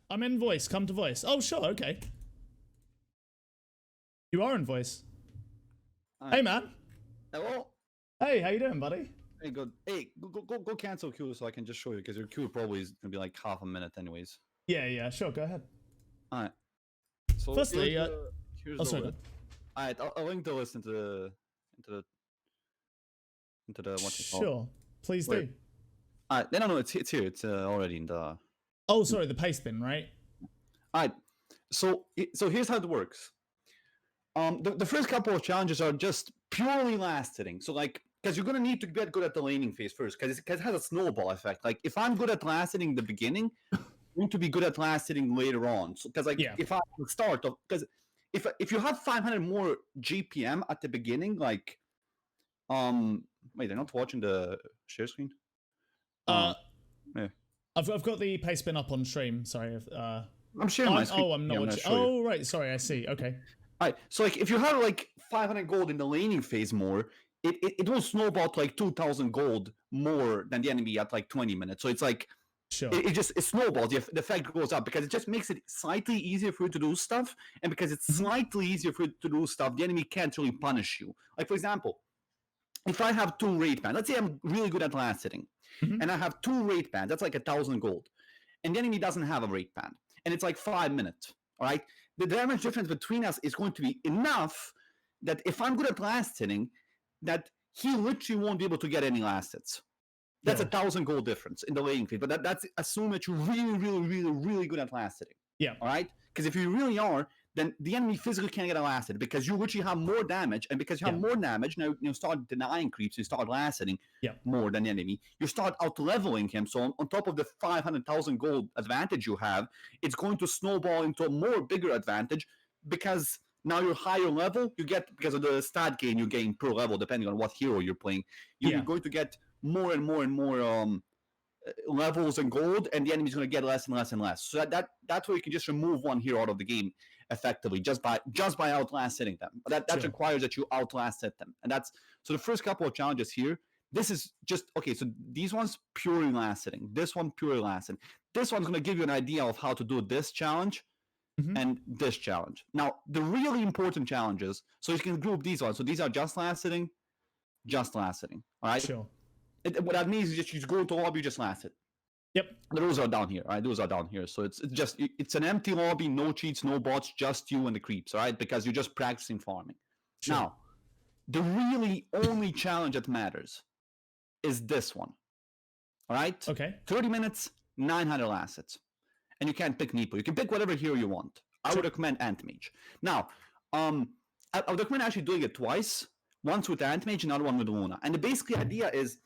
I'm in voice. Come to voice. Oh, sure. Okay. You are in voice. Hi. Hey, man. Hello. Hey, how you doing, buddy? Hey, good. Hey, go cancel queue so I can just show you because your queue probably is gonna be like half a minute anyways. Yeah. Sure. Go ahead. All right. So Firstly, here's oh, the sorry. list. All right, I'll link the list into the what's it called? Sure. Please Where? do. All right. No, it's here. It's already in the. Oh, sorry. The paste bin, right? All right. So here's how it works. The first couple of challenges are just purely last hitting. So like, because you're gonna need to get good at the laning phase first, because it has a snowball effect. Like if I'm good at last hitting in the beginning, I'm going to be good at last hitting later on. So because like if I start of because if you have 500 more GPM at the beginning, like wait, they're not watching the share screen. Yeah. Yeah. I've got the paste bin up on stream. Sorry. I'm sharing my screen. Oh, I'm not watching. Oh, right. Sorry. I see. Okay. All right, so like if you have like 500 gold in the laning phase more, it will snowball to like 2,000 gold more than the enemy at like 20 minutes. So it's like, sure, it snowballs. The effect goes up because it just makes it slightly easier for you to do stuff, and because it's slightly easier for you to do stuff, the enemy can't really punish you. Like for example, if I have 2 rate bands, let's say I'm really good at last hitting, and I have 2 rate bands, that's like 1,000 gold, and the enemy doesn't have a rate band, and it's like 5 minutes. All right, the damage difference between us is going to be enough that if I'm good at last hitting, that he literally won't be able to get any last hits. That's 1,000 gold difference in the laning phase, but that's assume that you're really good at last hitting. Yeah. All right, because if you really are, then the enemy physically can't get a last hit because you literally have more damage, and because you have more damage, now you start denying creeps, you start last hitting more than the enemy. You start out leveling him. So on top of the 500,000 gold advantage you have, it's going to snowball into a more bigger advantage because now you're higher level. You get, because of the stat gain you gain per level, depending on what hero you're playing, you're going to get more and more levels and gold, and the enemy's going to get less and less and less. So that's where you can just remove one hero out of the game effectively just by outlast hitting them. That requires that you outlast hit them, and that's so the first couple of challenges here. This is just okay. So these ones purely last hitting. This one purely last hitting. This one's going to give you an idea of how to do this challenge and this challenge. Now the really important challenges. So you can group these ones. So these are just last hitting, just last hitting. All right. Sure. What that means is you go into lobby, you just last it. Yep. Those are down here, right? Those are down here. So it's an empty lobby, no cheats, no bots, just you and the creeps, all right? Because you're just practicing farming. Sure. Now, the really only challenge that matters is this one. All right? Okay. 30 minutes, 900 last hits. And you can't pick Neepo. You can pick whatever hero you want. I would recommend anti-mage. Now, I would recommend actually doing it twice. Once with anti-mage, another one with Luna. And the basic idea is,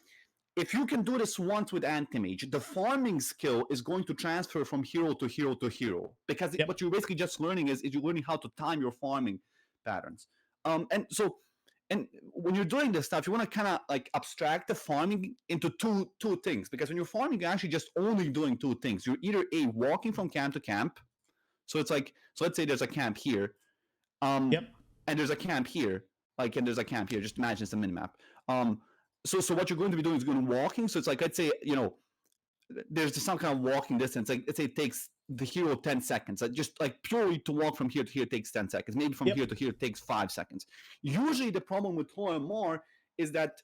if you can do this once with anti-mage, the farming skill is going to transfer from hero to hero to hero. Because what you're basically just learning is you're learning how to time your farming patterns. And when you're doing this stuff, you want to kind of like abstract the farming into two things. Because when you're farming, you're actually just only doing 2 things. You're either walking from camp to camp. So it's like, so let's say there's a camp here. And there's a camp here. And there's a camp here. Just imagine it's a minimap. So what you're going to be doing is going to walking. So it's like, let's say, there's just some kind of walking distance. Like let's say it takes the hero 10 seconds. Just like purely to walk from here to here takes 10 seconds. Maybe from here to here takes 5 seconds. Usually the problem with OMR is that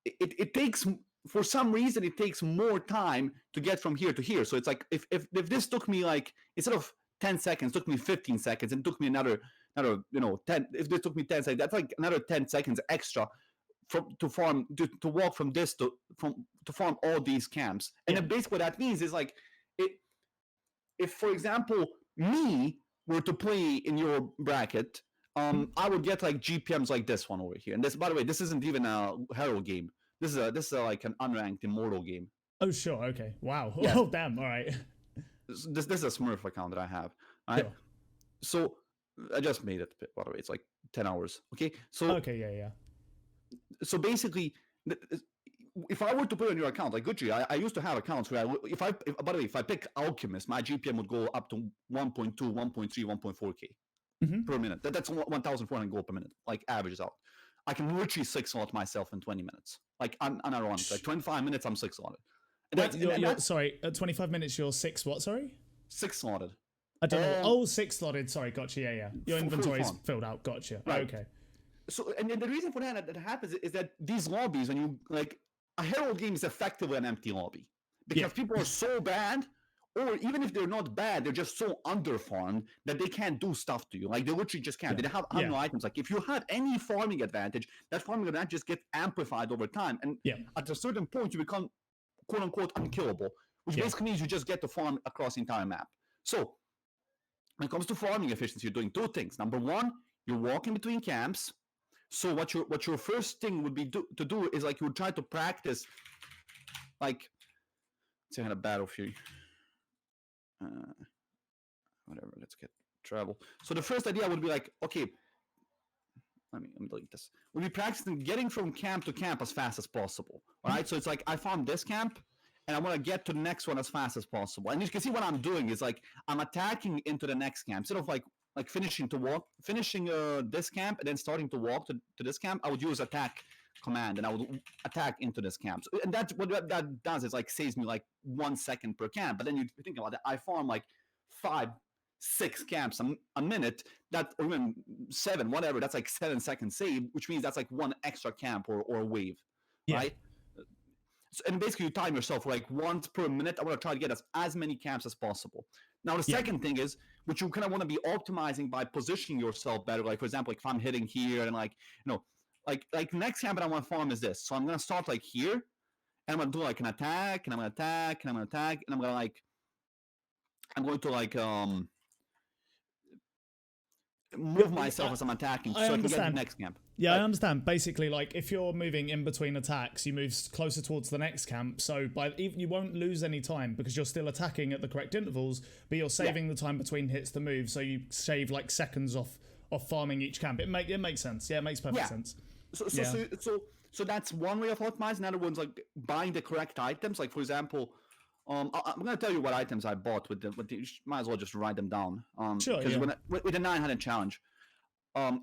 it takes, for some reason, it takes more time to get from here to here. So it's like if this took me like, instead of 10 seconds, took me 15 seconds, and took me another 10. If this took me 10 seconds, that's like another 10 seconds extra to walk from this to farm all these camps. And then basically what that means is like, if for example me were to play in your bracket, I would get like GPMs like this one over here. And this, by the way, this isn't even a hero game. This is like an unranked immortal game. Oh sure, okay, wow. Oh damn, all right. This is a Smurf account that I have. All right. Sure. So I just made it. By the way, it's like 10 hours. Okay. So okay, yeah. So basically, if I were to put on your account, like Gucci, I used to have accounts where by the way, if I pick Alchemist, my GPM would go up to 1.2, 1.3, 1.4k per minute. That's 1,400 gold per minute, like averages out. I can literally 6-slot myself in 20 minutes. Like unironic, like 25 minutes, I'm 6-slotted. Sorry, at 25 minutes, you're 6 what, sorry? 6 slotted. I don't know. Oh, 6 slotted. Sorry, gotcha. Yeah. Your inventory's filled out. Gotcha. Right. Okay. So, and the reason for that happens is that these lobbies, when you like a Herald game, is effectively an empty lobby because people are so bad, or even if they're not bad, they're just so underfarmed that they can't do stuff to you. Like they literally just can't. They have no items. Like if you have any farming advantage, that farming advantage just gets amplified over time, and at a certain point, you become quote unquote unkillable, which basically means you just get to farm across the entire map. So when it comes to farming efficiency, you're doing 2 things. Number 1, you're walking between camps. So what your first thing would be to do is like you would try to practice, like, let's say I had a battlefield. Whatever, let's get travel. So the first idea would be like, okay, let me delete this. We'll be practicing getting from camp to camp as fast as possible. All right, so it's like I found this camp, and I want to get to the next one as fast as possible. And you can see what I'm doing is like I'm attacking into the next camp instead of like finishing this camp and then starting to walk to this camp. I would use attack command and I would attack into this camp. So, and that's what that does is like saves me like 1 second per camp. But then you think about it, I farm like 5, 6 camps a minute, that, or even 7, whatever, that's like 7 seconds save, which means that's like 1 extra camp or a wave, right? So, and basically you time yourself for like once per minute. I want to try to get as many camps as possible. Now the second thing is, which you kind of want to be optimizing by positioning yourself better. Like for example, like if I'm hitting here and like, you know, like next camp that I want to farm is this. So I'm going to start like here and I'm going to do like an attack and I'm going to attack and I'm going to attack and I'm going to like move myself as I'm attacking so I can get to the next camp. Yeah, I understand. Basically, like if you're moving in between attacks, you move closer towards the next camp. So even you won't lose any time because you're still attacking at the correct intervals, but you're saving the time between hits to move. So you save like seconds off farming each camp. It makes sense. Yeah, it makes perfect sense. So that's one way of optimizing. Another one's like buying the correct items. Like for example, I'm gonna tell you what items I bought with you might as well just write them down. Sure. Because with the 900 challenge,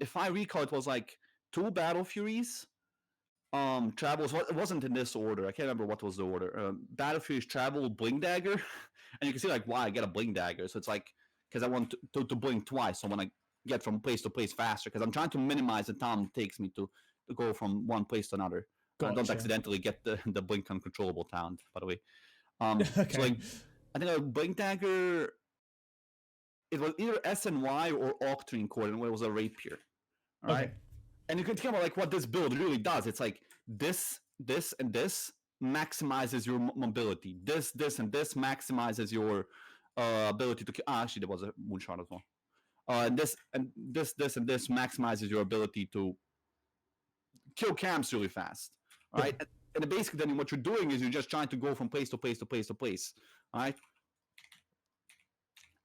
if I recall, it was like 2 Battle Furies, travels. It wasn't in this order. I can't remember what was the order. Battle Furies, travel, bling dagger, and you can see like why I get a bling dagger. So it's like because I want to bling twice. So when I get from place to place faster, because I'm trying to minimize the time it takes me to go from one place to another. Gotcha. I don't accidentally get the blink uncontrollable talent, by the way. Okay. So like, I think a blink dagger, it was either SNY or Octarine Cord, and it was a rapier. All right. And you can think about like what this build really does. It's like this, and this maximizes your mobility. This, and this maximizes your ability to. Actually, there was a moonshot as well. And this, and this maximizes your ability to kill camps really fast. All right. And basically, then what you're doing is you're just trying to go from place to place to place to place. All right.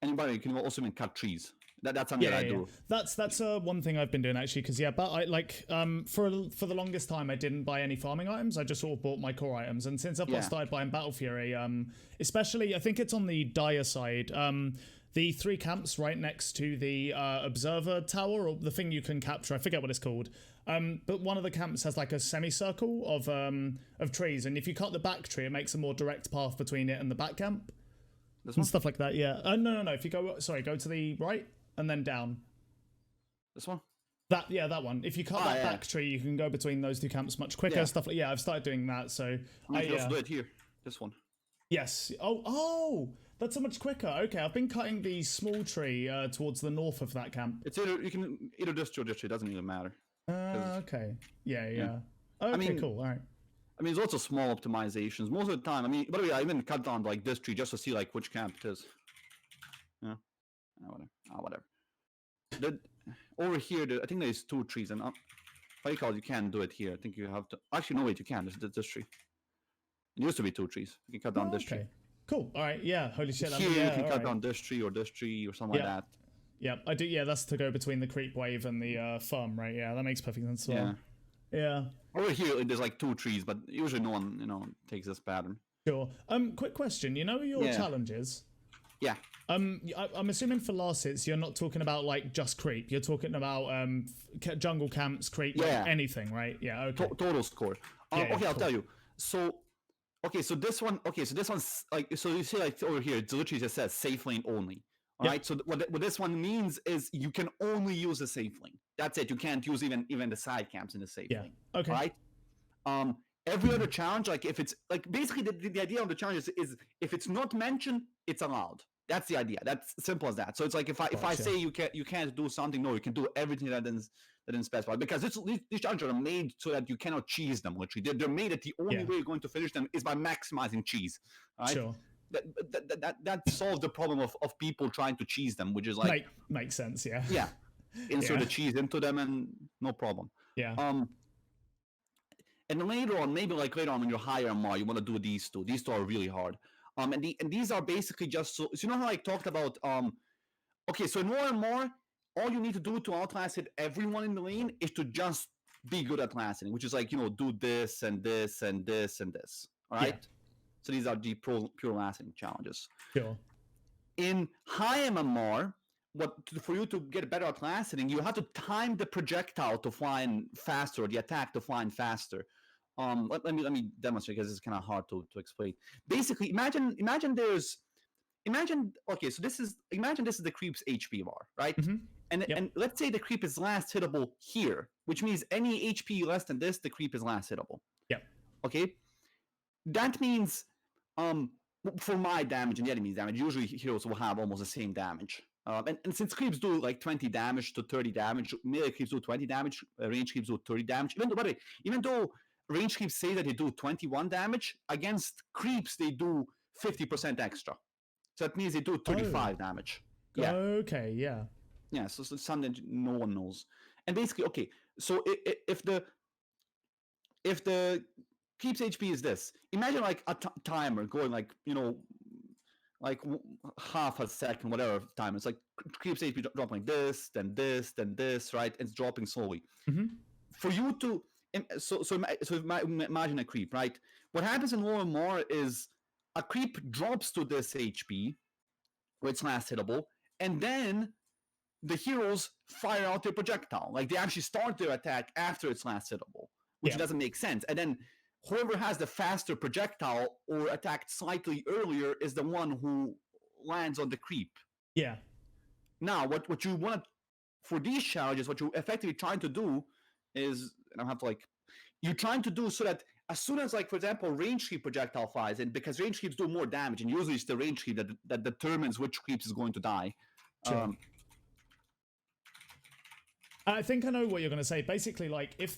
Anybody, you can also even cut trees. That's something that I do. That's one thing I've been doing actually, because but I like for the longest time I didn't buy any farming items. I just sort of bought my core items, and since I've started buying Battle Fury, especially I think it's on the dire side. The 3 camps right next to the observer tower, or the thing you can capture. I forget what it's called. But one of the camps has like a semicircle of trees, and if you cut the back tree, it makes a more direct path between it and the back camp. And stuff like that. Yeah. No. If you go to the right and then down. This one. That one. If you cut that back tree, you can go between those 2 camps much quicker. Stuff like I've started doing that. So I can also do it here. This one. Yes. Oh. That's so much quicker. Okay, I've been cutting the small tree towards the north of that camp. It's either this tree or this tree. It doesn't even matter. Okay. Yeah. Okay, cool. All right. I mean, there's lots of small optimizations. Most of the time, I mean, by the way, I even cut down like this tree just to see like which camp it is. Yeah. Whatever. Over here, I think there's 2 trees, and you can't do it here. I think you have to. Actually, no, wait, you can. There's this tree. It used to be 2 trees. You can cut down this tree. Cool. All right. Yeah. Holy shit. Here you can cut down this tree or something like that. Yeah, I do. Yeah, that's to go between the creep wave and the farm, right? Yeah, that makes perfect sense. Yeah. Over here, there's like 2 trees, but usually no one, takes this pattern. Sure. Quick question. You know your challenges? Yeah. I'm assuming for last hits, you're not talking about like just creep. You're talking about jungle camps, creep, like anything, right? Yeah. Okay. Total score. Okay, I'll tell you. So. Okay, so this one's like, so you see like over here, it literally just says safe lane only. All Yep. right. So what this one means is you can only use the safe lane. That's it. You can't use even the side camps in the safe lane. Okay. All right. Every other challenge, like if it's like basically the idea of the challenge is if it's not mentioned, it's allowed. That's the idea. That's simple as that. So it's like if I say you can't do something, no, you can do everything that is specified, because these challenges are made so that you cannot cheese them. Literally, they're made that the only way you're going to finish them is by maximizing cheese. Right? Sure. That solves the problem of people trying to cheese them, which is like makes sense. Yeah. Yeah. Insert the cheese into them and no problem. Yeah. And later on, maybe like later on when you're higher and more, you want to do these two. These two are really hard. And these are basically just so you know how I talked about. Okay, so in more and more, all you need to do to outlast hit everyone in the lane is to just be good at lasting, which is like, you know, do this and this and this and this. All right. Yeah. So these are the pure lasting challenges. Sure. In high MMR, for you to get better at lasting, you have to time the projectile to fly in faster, or the attack to fly in faster. Let me demonstrate, because it's kind of hard to explain. Basically, imagine okay, so imagine this is the creep's HP bar, right? Mm-hmm. And let's say the creep is last hittable here, which means any HP less than this, the creep is last hittable. Yep. Okay. That means for my damage and the enemy's damage, usually heroes will have almost the same damage. And since creeps do like 20 damage to 30 damage, melee creeps do 20 damage, range creeps do 30 damage. Even though range creeps say that they do 21 damage, against creeps they do 50% extra. So that means they do 35 damage. Yeah. Okay, yeah. Yeah, so it's something no one knows. And basically, okay, so if the creep's HP is this, imagine like a timer going like, you know, like half a second, whatever time. It's like creep's HP dropping this, then this, then this, right? It's dropping slowly. Mm-hmm. For you to so imagine a creep, right? What happens in more and more is a creep drops to this HP, where it's last hittable, and then the heroes fire out their projectile. Like they actually start their attack after it's last hittable, which doesn't make sense. And then whoever has the faster projectile or attacked slightly earlier is the one who lands on the creep. Yeah. Now, what you want for these challenges, what you're effectively trying to do is, and I have to like, you're trying to do so that as soon as, like, for example, range creep projectile flies in, because range creeps do more damage, and usually it's the range creep that determines which creeps is going to die. Sure. I think I know what you're going to say. Basically, like, if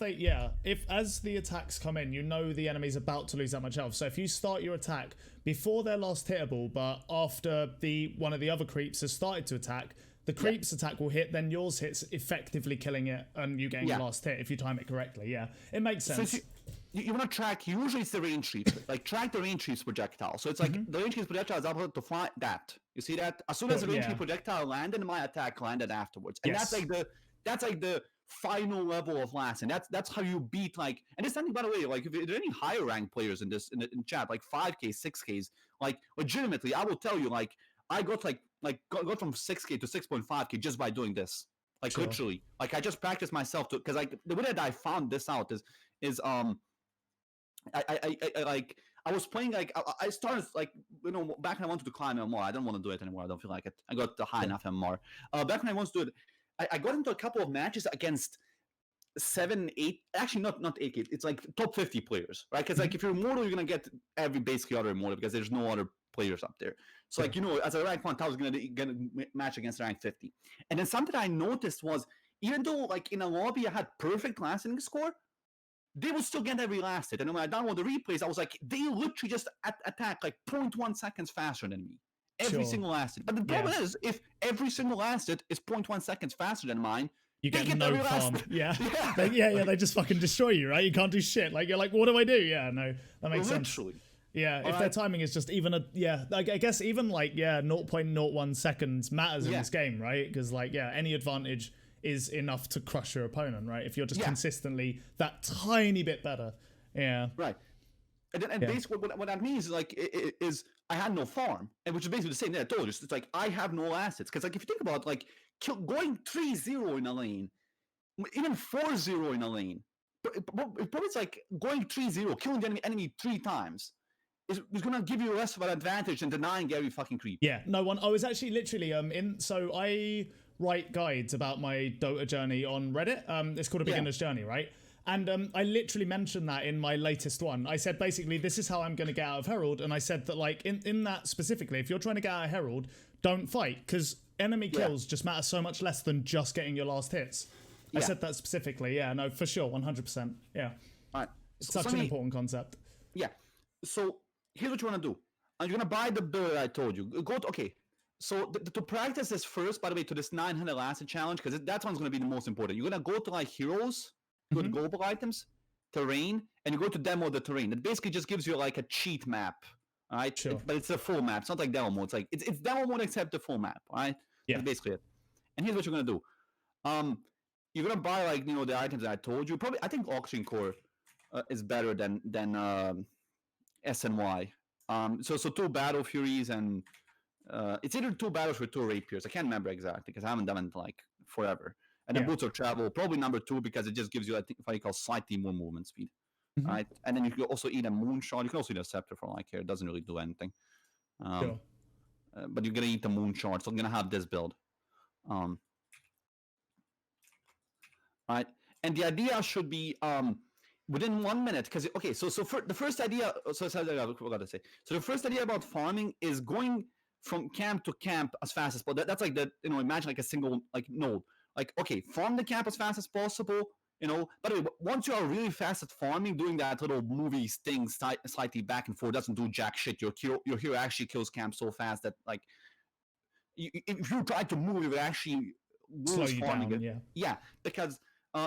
as the attacks come in, you know the enemy's about to lose that much health. So if you start your attack before they're last hittable, but after one of the other creeps has started to attack, the creep's attack will hit, then yours hits, effectively killing it, and you getting the last hit if you time it correctly. Yeah, it makes sense. So you want to track, usually it's the range creep, like track the range creep's projectile. So it's like the range creep's projectile is able to fly that. You see that? As soon as the range creep projectile landed, my attack landed afterwards. And that's like the final level of lasting. That's how you beat, like, and it's something, by the way, like, if there are any higher ranked players in this in chat, like 5K, 6Ks, like legitimately, I will tell you, like, I got got from 6K to 6.5K just by doing this. Like literally. Like I just practiced myself because like the way that I found this out is I was playing, like, I started, like, you know, back when I wanted to climb MMR. I don't want to do it anymore. I don't feel like it. I got the high enough MMR. Back when I wanted to do it, I got into a couple of matches against 7, 8, actually not 8K. It's like top 50 players, right? Because like if you're immortal, you're gonna get every basically other immortal because there's no other players up there. So like, you know, as a rank 1, I was gonna match against rank 50. And then something I noticed was, even though like in a lobby I had perfect lasting score, they would still get every last hit. And when I download the replays, I was like, they literally just attack like 0.1 seconds faster than me. Every single last hit. But the problem is, if every single last hit is 0.1 seconds faster than mine, you get no farm. They just fucking destroy you, right? You can't do shit. Like, you're like, what do I do? Yeah, no, that makes sense. Yeah, if their timing is just even I guess even like 0.01 seconds matters in this game, right? Because like any advantage is enough to crush your opponent, right? If you're just consistently that tiny bit better. Yeah. Right. And basically what that means is like is I had no farm, and which is basically the same thing I told you. It's like I have no assets, because like if you think about like going 3-0 in a lane, even 4-0 in a lane, but it's like going 3-0, killing the enemy 3 times. is gonna give you less of an advantage than denying every fucking creep. Yeah, no one. I was actually literally so I write guides about my Dota journey on Reddit. It's called A Beginner's Journey, right? And I literally mentioned that in my latest one. I said basically this is how I'm going to get out of Herald, and I said that like in that specifically, if you're trying to get out of Herald, don't fight because enemy kills just matter so much less than just getting your last hits. I said that specifically. Yeah, no, for sure, 100%. Yeah, all right. It's such an important concept. Yeah. So here's what you want to do. You're gonna buy the build I told you. So to practice this first, by the way, to this 900 asset challenge, because that one's gonna be the most important. You're gonna go to like heroes, go to global items, terrain, and you go to demo the terrain. It basically just gives you like a cheat map, all right? Sure. But it's a full map. It's not like demo mode. It's like it's demo mode except the full map, all right? Yeah. That's basically it. And here's what you're gonna do. You're gonna buy like the items that I told you. Probably I think auction core is better than SNY. So 2 battle furies and it's either 2 battles or 2 rapiers. I can't remember exactly because I haven't done it like forever. And then boots of travel, probably number 2 because it just gives you, I think, what you call slightly more movement speed. Right? And then you can also eat a moonshot. You can also eat a scepter for like here. It doesn't really do anything. Sure. But you're gonna eat the moonshot, so I'm gonna have this build. Right? And the idea should be within 1 minute, because so for the first idea, I forgot to say. So the first idea about farming is going from camp to camp as fast as possible. That's like imagine like a single like node. Like farm the camp as fast as possible. By the way, once you are really fast at farming, doing that little movie thing slightly back and forth doesn't do jack shit. Your hero actually kills camp so fast that like if you try to move, it would actually slow you down. Yeah, because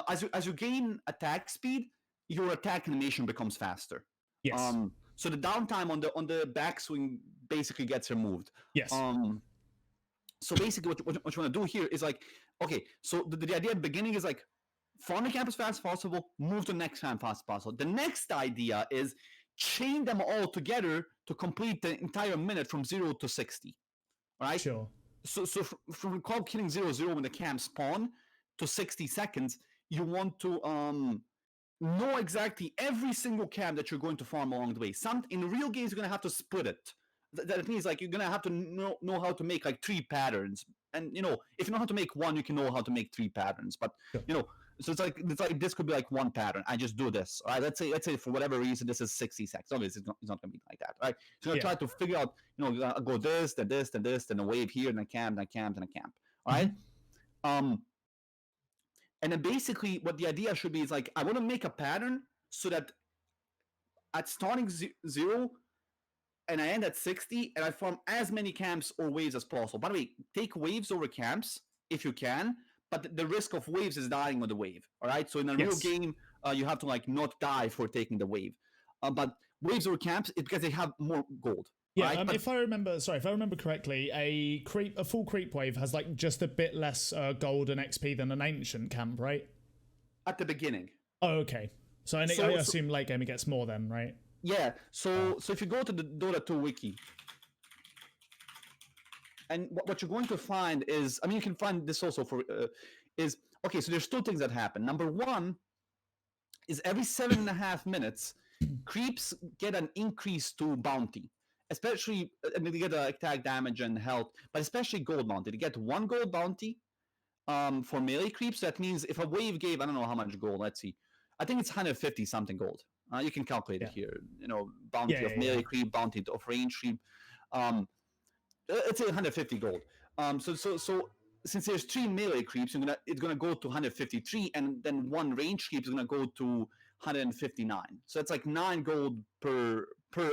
as you gain attack speed, your attack animation becomes faster. Yes. So the downtime on the backswing basically gets removed. Yes. So basically, what you want to do here is like, so the idea at the beginning is like, farm the camp as fast as possible, move to the next camp as fast as possible. The next idea is chain them all together to complete the entire minute from 0 to 60. Right? Sure. So from call killing 0-0 when the camp spawn to 60 seconds, you want to know exactly every single camp that you're going to farm along the way. In real games, you're going to have to split it. That means like you're going to have to know how to make like 3 patterns. And if you know how to make 1, you can know how to make 3 patterns. But so it's like this could be like 1 pattern. I just do this. All right, let's say for whatever reason this is 60 seconds. Obviously, it's not going to be like that. Right? So you're going to try to figure out, go this, then this, then this, then a wave here, then a camp, then a camp, then a camp. All right. And then basically what the idea should be is like, I want to make a pattern so that at starting 0 and I end at 60 and I form as many camps or waves as possible. By the way, take waves over camps if you can, but the risk of waves is dying on the wave. All right. So in a real game, you have to like not die for taking the wave. But waves over camps, it's because they have more gold. Yeah, right? If I remember correctly, a full creep wave has like just a bit less gold and XP than an ancient camp, right? At the beginning. Oh, okay. So I assume late game it gets more then, right? Yeah. So if you go to the Dota 2 wiki, and what you're going to find is, I mean, you can find this also for so there's 2 things that happen. Number 1 is every 7.5 minutes, creeps get an increase to bounty. Especially, and they get attack damage and health, but especially gold bounty. They get 1 gold bounty for melee creeps. So that means if a wave gave, I don't know how much gold, let's see. I think it's 150 something gold. You can calculate it here. Bounty of melee creep, bounty of range creep. Let's say 150 gold. So since there's 3 melee creeps, it's gonna go to 153, and then 1 range creep is gonna go to 159. So it's like 9 gold per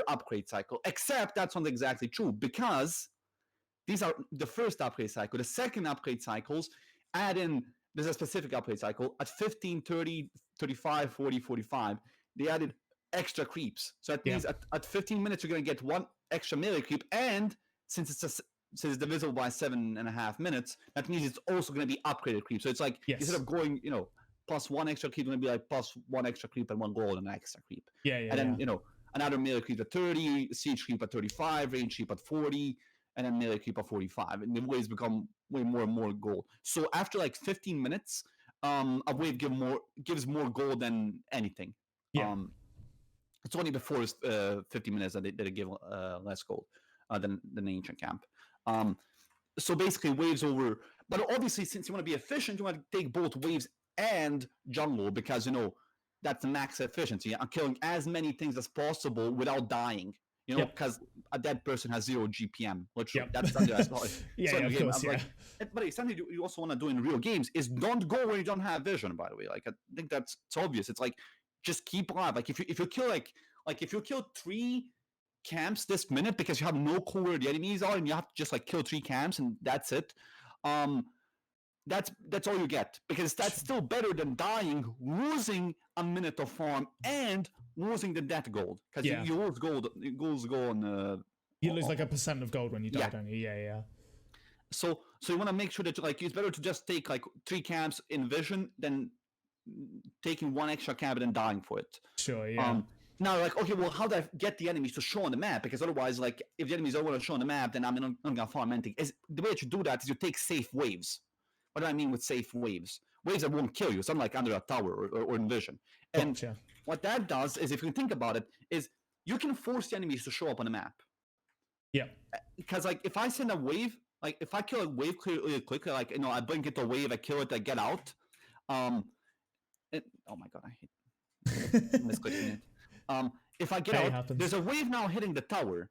upgrade cycle, except that's not exactly true because these are the first upgrade cycle. The second upgrade cycles add in, there's a specific upgrade cycle at 15, 30, 35, 40, 45. They added extra creeps. So that means at 15 minutes, you're going to get 1 extra melee creep. And since it's divisible by 7.5 minutes, that means it's also going to be upgraded creep. So it's like, instead of going, plus 1 extra creep, it's going to be like plus 1 extra creep and 1 gold and an extra creep. And then, another melee creep at 30, siege creep at 35, range creep at 40, and then melee creep at 45. And the waves become way more and more gold. So after like 15 minutes, a wave gives more gold than anything. It's only before 50 minutes that they give less gold than the ancient camp. So basically waves over, but obviously since you want to be efficient, you want to take both waves and jungle because that's the max efficiency. I'm killing as many things as possible without dying. Because a dead person has 0 GPM. Literally, that's under as well. Yeah, of course, yeah. But it's something you also want to do in real games is don't go where you don't have vision. By the way, like I think it's obvious. It's like just keep alive. Like if you kill if you kill 3 camps this minute because you have no clue where the enemies are and you have to just like kill 3 camps and that's it. That's all you get because that's still better than dying, losing a minute of farm and losing the death gold because you lose gold. Goals go on. You lose like 1% of gold when you die, don't you? Yeah. So you want to make sure that it's better to just take like 3 camps in vision than taking 1 extra camp and then dying for it. Sure. Yeah. Now, okay, well, how do I get the enemies to show on the map? Because otherwise, if the enemies don't want to show on the map, then I'm not gonna farm anything. The way that you do that is you take safe waves. What do I mean with safe waves? Waves that won't kill you, something like under a tower or in vision. And gotcha. What that does is, if you think about it, is you can force the enemies to show up on the map. Yeah. Because if I send a wave, if I kill a wave quickly, I blink into a wave, I kill it, I get out. Oh my god, I hate misclicking it. If I get out, happens. There's a wave now hitting the tower.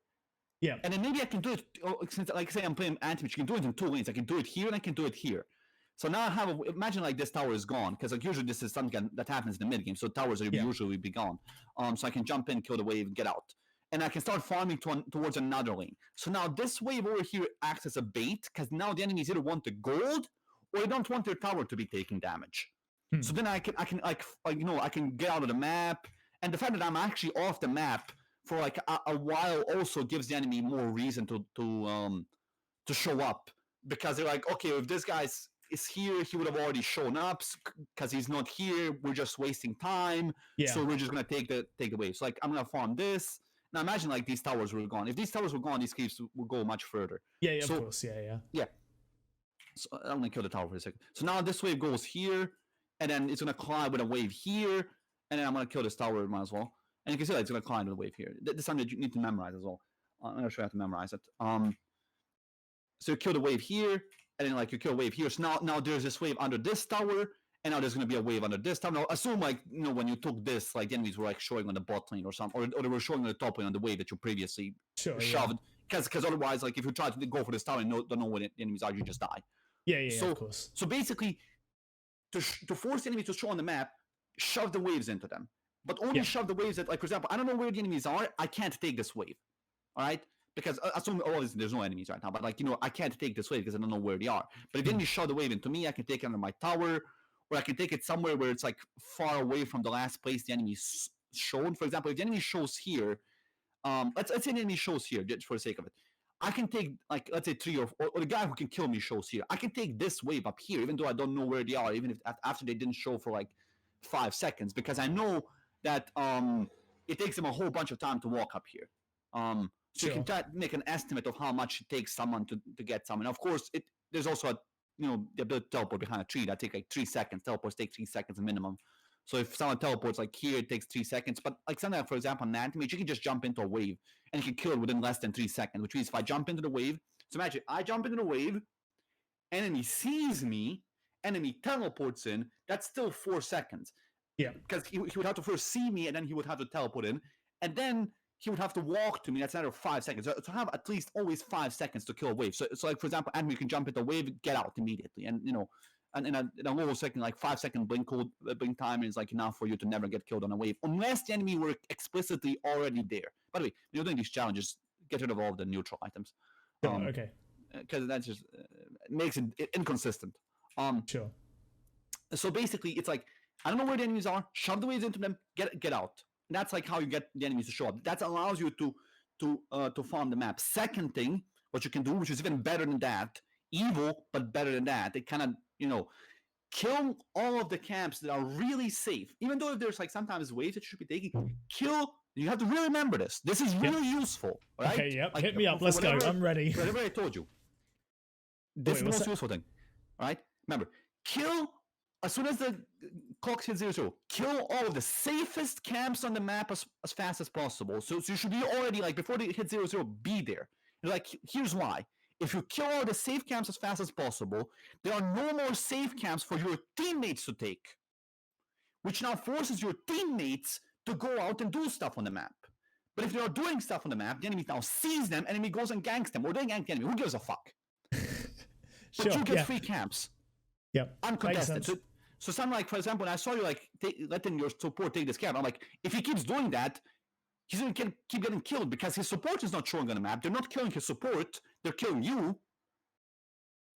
Yeah. And then maybe I can do it, since say I'm playing anti-mage, you can do it in 2 lanes. I can do it here and I can do it here. So now I have imagine this tower is gone, because usually this is something that happens in the mid game. So towers are usually be gone. So I can jump in, kill the wave, and get out. And I can start farming towards another lane. So now this wave over here acts as a bait, because now the enemies either want the gold or they don't want their tower to be taking damage. So then I can get out of the map. And the fact that I'm actually off the map for a while also gives the enemy more reason to show up, because they're like, okay, if this guy is here, he would have already shown up. Because he's not here, we're just wasting time. So we're just gonna take the wave. So I'm gonna farm this. Now imagine these towers were gone. If these towers were gone, these caves would go much further. Yeah, of course. Yeah. So I'm gonna kill the tower for a second. So now this wave goes here, and then it's gonna collide with a wave here. And then I'm going to kill this tower, might as well. And you can see that it's going to climb the wave here. This is something that you need to memorize as well. I'm going to show you how to memorize it. So you kill the wave here, and then you kill a wave here. So now there's this wave under this tower, and now there's going to be a wave under this tower. Now assume when you took this, the enemies were showing on the bot lane or something, or they were showing on the top lane on the wave that you previously shoved. Because otherwise, if you try to go for this tower and don't know where the enemies are, you just die. Yeah, of course. So basically, to force the enemies to show on the map, shove the waves into them, but only shove the waves that, for example, I don't know where the enemies are. I can't take this wave, all right? Because assume there's no enemies right now, but I can't take this wave because I don't know where they are. But if the enemy shove the wave into me, I can take it under my tower, or I can take it somewhere where it's far away from the last place the enemy shown. For example, if the enemy shows here, let's say the enemy shows here, just for the sake of it, I can take let's say 3 or the guy who can kill me shows here. I can take this wave up here, even though I don't know where they are, even if after they didn't show for 5 seconds, because I know that it takes them a whole bunch of time to walk up here. So you can make an estimate of how much it takes someone to get someone. Of course, there's also the ability to teleport behind a tree that take 3 seconds. Teleports take 3 seconds minimum. So if someone teleports here, it takes 3 seconds. But something for example, an anti-mage, you can just jump into a wave and you can kill it within less than 3 seconds. Which means if I jump into the wave, so imagine I jump into the wave, enemy sees me, enemy teleports in, that's still 4 seconds. Yeah. Because he would have to first see me, and then he would have to teleport in, and then he would have to walk to me. That's another 5 seconds. So to have at least always 5 seconds to kill a wave. So for example, enemy can jump into a wave, get out immediately, and and in a low second, 5 second blink time is enough for you to never get killed on a wave, unless the enemy were explicitly already there. By the way, when you're doing these challenges, get rid of all the neutral items. Okay. Because that just makes it inconsistent. Sure. So basically, it's I don't know where the enemies are. Shove the waves into them. Get out. And that's how you get the enemies to show up. That allows you to farm the map. Second thing, what you can do, which is even better than that, evil but better than that. It kind of kill all of the camps that are really safe. Even though if there's sometimes waves that you should be taking, kill. You have to really remember this. This is really useful, right? Okay, yep. Hit me up. Let's go. I'm ready. Whatever I told you. This is the most useful thing, all right? Remember, kill as soon as the clock hits 0-0, kill all of the safest camps on the map as fast as possible. So you should be already, like, before they hit 0-0, be there. Like, here's why. If you kill all the safe camps as fast as possible, there are no more safe camps for your teammates to take, which now forces your teammates to go out and do stuff on the map. But if they are doing stuff on the map, the enemy now sees them, enemy goes and ganks them, or they gank the enemy. Who gives a fuck? But you get free camps. Yep. Uncontested. So something like, for example, when I saw you like letting your support take this camp, I'm like, if he keeps doing that, he's going to keep getting killed because his support is not showing on the map. They're not killing his support. They're killing you.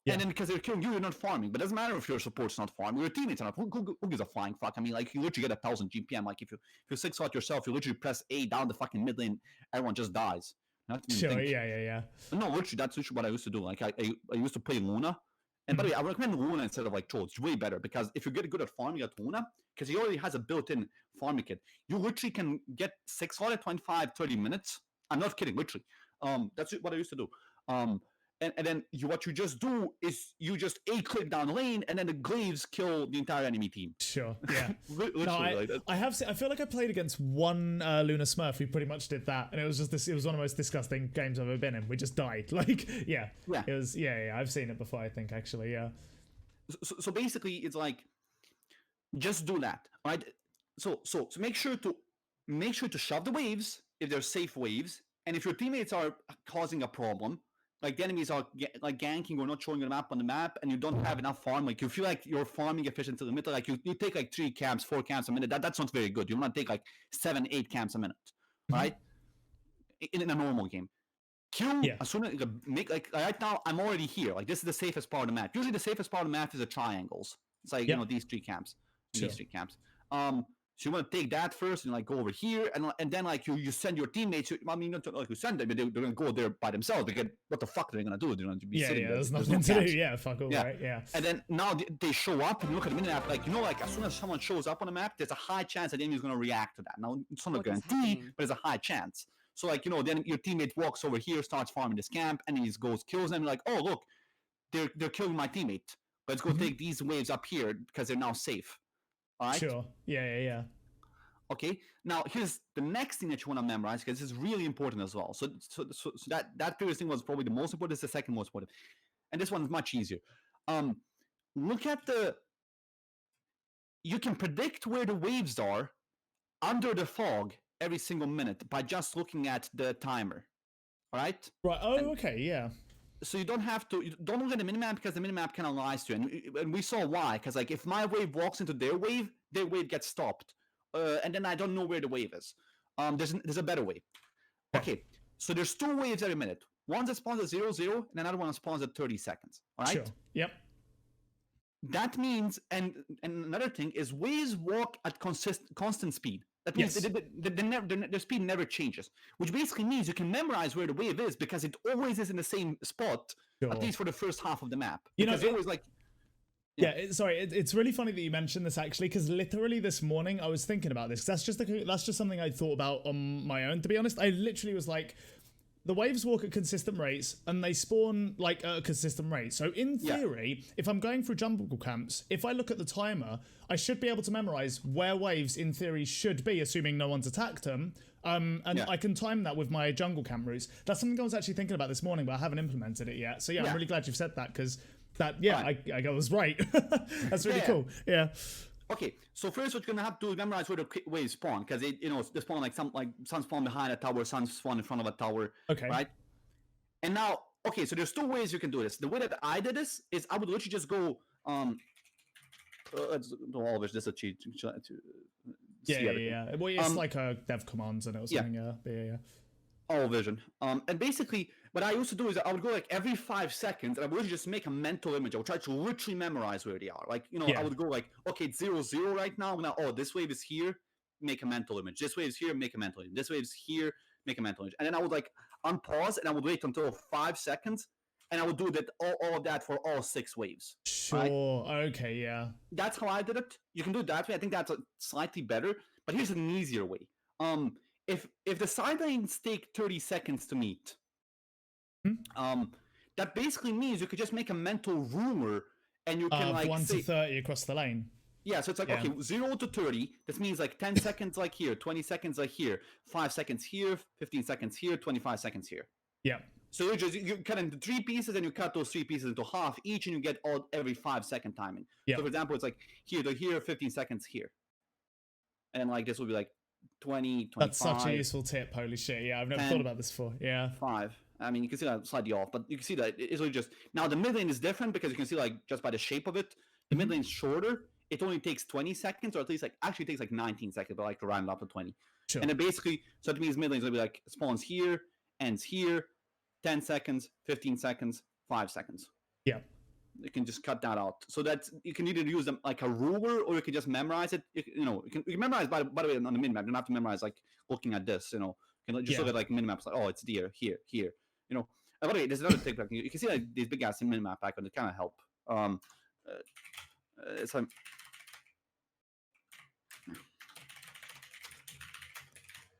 Yeah. And then because they're killing you, you're not farming. But it doesn't matter if your support's not farming. Your teammates are not. Who gives a flying fuck? I mean, like, you literally get 1,000 GPM. Like, if you 6-out yourself, you literally press A down the fucking mid lane, everyone just dies. Sure, yeah. No, literally, that's literally what I used to do. Like, I used to play Luna. And by the way, I recommend Luna instead of like Troll. It's way better because if you get good at farming at Luna, because he already has a built-in farming kit, you literally can get 6 out of 25, 30 minutes. I'm not kidding, literally. That's what I used to do. And then what you just do is you just A-click down the lane, and then the glaives kill the entire enemy team. Sure, yeah. Literally, no, I feel like I played against one Luna Smurf who pretty much did that, and it was just this. It was one of the most disgusting games I've ever been in. We just died. Like, yeah. It was, yeah. I've seen it before, I think, actually, yeah. So basically, it's like, just do that, right? So make sure to shove the waves if they're safe waves, and if your teammates are causing a problem, like the enemies are like ganking or not showing on the map, and you don't have enough farm, like you feel like you're farming efficient to the middle, like you take like 3 camps, 4 camps a minute. That's not very good. You want to take like 7, 8 camps a minute, right? In a normal game. As soon as make like right now, I'm already here. Like, this is the safest part of the map. Usually the safest part of the map is the triangles. It's like, these 3 camps, these 3 camps. So you want to take that first and like go over here, and then like you send your teammates. I mean, not like you send them, but they're gonna go there by themselves. Because what the fuck are they gonna do? They're gonna be sitting there. There's nothing to do. Yeah, fuck all, right? Yeah. And then now they show up, and you look at the minimap. Like, like as soon as someone shows up on the map, there's a high chance that the enemy is gonna react to that. Now it's not a guarantee, but there's a high chance. So like, then your teammate walks over here, starts farming this camp, and he goes kills them. Like, oh look, they're killing my teammate. Let's go take these waves up here because they're now safe. All right. Sure. Yeah. Okay, now here's the next thing that you want to memorize, because this is really important as well. So that previous thing was probably the most important. This is the second most important, and this one is much easier. Look at you can predict where the waves are under the fog every single minute by just looking at the timer. All right. Right. Oh, okay. Yeah. So you don't look at the minimap, because the minimap kind of lies to you, and we saw why. Because like, if my wave walks into their wave gets stopped. And then I don't know where the wave is. There's a better way. Okay, so there's 2 waves every minute. One that spawns at 0-0, and another one that spawns at 30 seconds. All right? Sure. Yep. That means, and another thing is, waves walk at constant speed. That means their speed never changes, which basically means you can memorize where the wave is because it always is in the same spot, at least for the first half of the map. Because always like. Yeah, it's really funny that you mentioned this, actually, because literally this morning I was thinking about this. That's just something I thought about on my own, to be honest. I literally was like, the waves walk at consistent rates and they spawn like at a consistent rate. So in theory, if I'm going through jungle camps, if I look at the timer, I should be able to memorize where waves in theory should be, assuming no one's attacked them. I can time that with my jungle camp routes. That's something I was actually thinking about this morning, but I haven't implemented it yet. So I'm really glad you've said that, because I was right. That's really cool. Yeah. Okay, so first what you're gonna have to do is memorize where the waves spawn, because they spawn like some spawn behind a tower, some spawn in front of a tower. Okay. Right. And now, okay, so there's 2 ways you can do this. The way that I did this is I would literally just go let's do all of this. This is a cheat. Yeah. Well, it's like a dev commands and it was something. Yeah. All vision. And basically, what I used to do is I would go like every 5 seconds, and I would just make a mental image. I would try to literally memorize where they are. Like, I would go like, okay, it's 0-0 right now. Now, this wave is here. Make a mental image. This wave is here. Make a mental image. This wave is here. Make a mental image. And then I would like unpause, and I would wait until 5 seconds, and I would do that all of that for all 6 waves. Sure. Right? Okay. Yeah. That's how I did it. You can do it that way. I think that's slightly better. But here's an easier way. If the side lanes take 30 seconds to meet, that basically means you could just make a mental rumor and you can like 1 say, to 30 across the lane. Yeah, so it's like, okay, 0 to 30. This means like 10 seconds like here, 20 seconds like here, 5 seconds here, 15 seconds here, 25 seconds here. Yeah. So you cut into 3 pieces, and you cut those 3 pieces into half each, and you get every 5-second timing. Yeah. So for example, it's like here to here, 15 seconds here. And like this will be like 20, 25. That's such a useful tip. Holy shit. Yeah, I've never 10, thought about this before. Yeah. 5. I mean, you can see that slightly off, but you can see that it's really just... Now, the mid lane is different because you can see, like, just by the shape of it, the mid lane's shorter. It only takes 20 seconds, or at least, like, actually takes, like, 19 seconds, but I like to round it up to 20. Sure. And it basically... So that means mid lane's going to be, like, spawns here, ends here, 10 seconds, 15 seconds, 5 seconds. Yeah. You can just cut that out. So that you can either use them like a ruler, or you can just memorize it. You can memorize, by the way, on the minimap. You don't have to memorize, like, looking at this, You can just look at, like, minimaps, like, oh, it's there, here. By the way, there's another thing. You can see like these big ass minimap icons that kind of help. It's like,